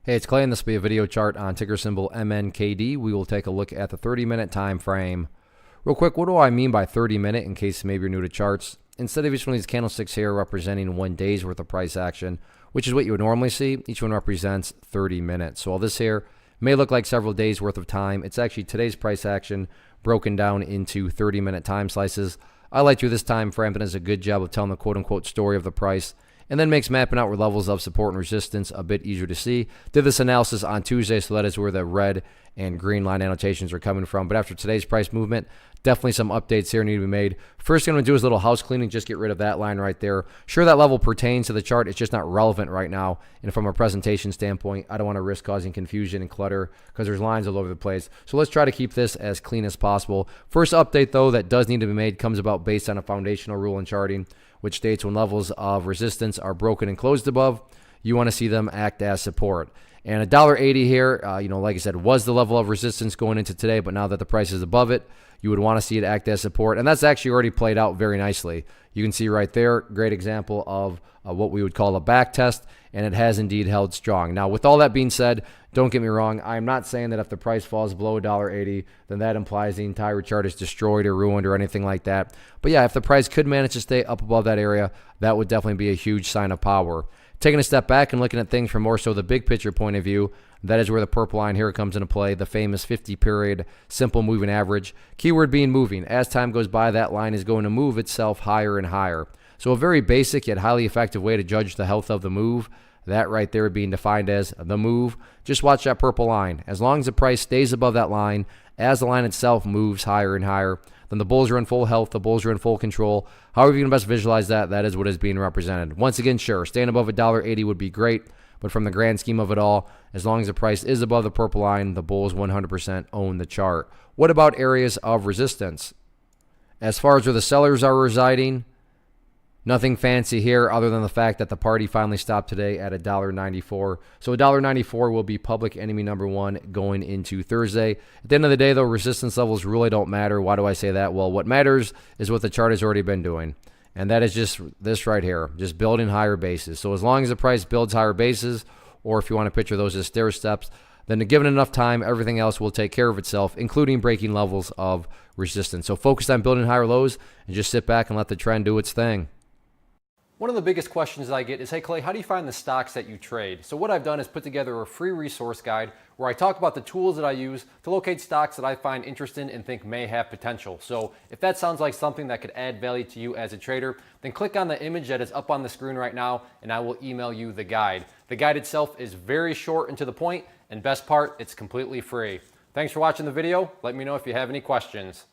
Hey, it's Clay, and this will be a video chart on ticker symbol MNKD. We will take a look at the 30-minute time frame. Real quick, what do I mean by 30-minute in case maybe you're new to charts? Instead of each one of these candlesticks here representing 1 day's worth of price action, which is what you would normally see, each one represents 30 minutes. So while this here may look like several days worth of time, it's actually today's price action broken down into 30-minute time slices. I like through this time frame that does a good job of telling the quote-unquote story of the price, and then makes mapping out where levels of support and resistance a bit easier to see. Did this analysis on Tuesday, so that is where the red and green line annotations are coming from. But after today's price movement, definitely some updates here need to be made. First thing I'm going to do is a little house cleaning, just get rid of that line right there. Sure, that level pertains to the chart. It's just not relevant right now. And from a presentation standpoint, I don't want to risk causing confusion and clutter because there's lines all over the place. So let's try to keep this as clean as possible. First update, though, that does need to be made comes about based on a foundational rule in charting, which states when levels of resistance are broken and closed above, you want to see them act as support. And $1.80 here, like I said, was the level of resistance going into today, but now that the price is above it, you would want to see it act as support. And that's actually already played out very nicely. You can see right there, great example of what we would call a back test, and it has indeed held strong. Now, with all that being said, don't get me wrong, I'm not saying that if the price falls below $1.80, then that implies the entire chart is destroyed or ruined or anything like that. But yeah, if the price could manage to stay up above that area, that would definitely be a huge sign of power. Taking a step back and looking at things from more so the big picture point of view, that is where the purple line here comes into play, the famous 50-period simple moving average. Keyword being moving. As time goes by, that line is going to move itself higher and higher. So a very basic yet highly effective way to judge the health of the move, that right there being defined as the move. Just watch that purple line. As long as the price stays above that line, as the line itself moves higher and higher, then the bulls are in full health, the bulls are in full control. However you can best visualize that, that is what is being represented. Once again, sure, staying above $1.80 would be great, but from the grand scheme of it all, as long as the price is above the purple line, the bulls 100% own the chart. What about areas of resistance? As far as where the sellers are residing, nothing fancy here other than the fact that the party finally stopped today at $1.94. So $1.94 will be public enemy number one going into Thursday. At the end of the day, though, resistance levels really don't matter. Why do I say that? Well, what matters is what the chart has already been doing. And that is just this right here, just building higher bases. So as long as the price builds higher bases, or if you want to picture those as stair steps, then given enough time, everything else will take care of itself, including breaking levels of resistance. So focus on building higher lows and just sit back and let the trend do its thing. One of the biggest questions that I get is, hey Clay, how do you find the stocks that you trade? So what I've done is put together a free resource guide where I talk about the tools that I use to locate stocks that I find interesting and think may have potential. So if that sounds like something that could add value to you as a trader, then click on the image that is up on the screen right now and I will email you the guide. The guide itself is very short and to the point, and best part, it's completely free. Thanks for watching the video. Let me know if you have any questions.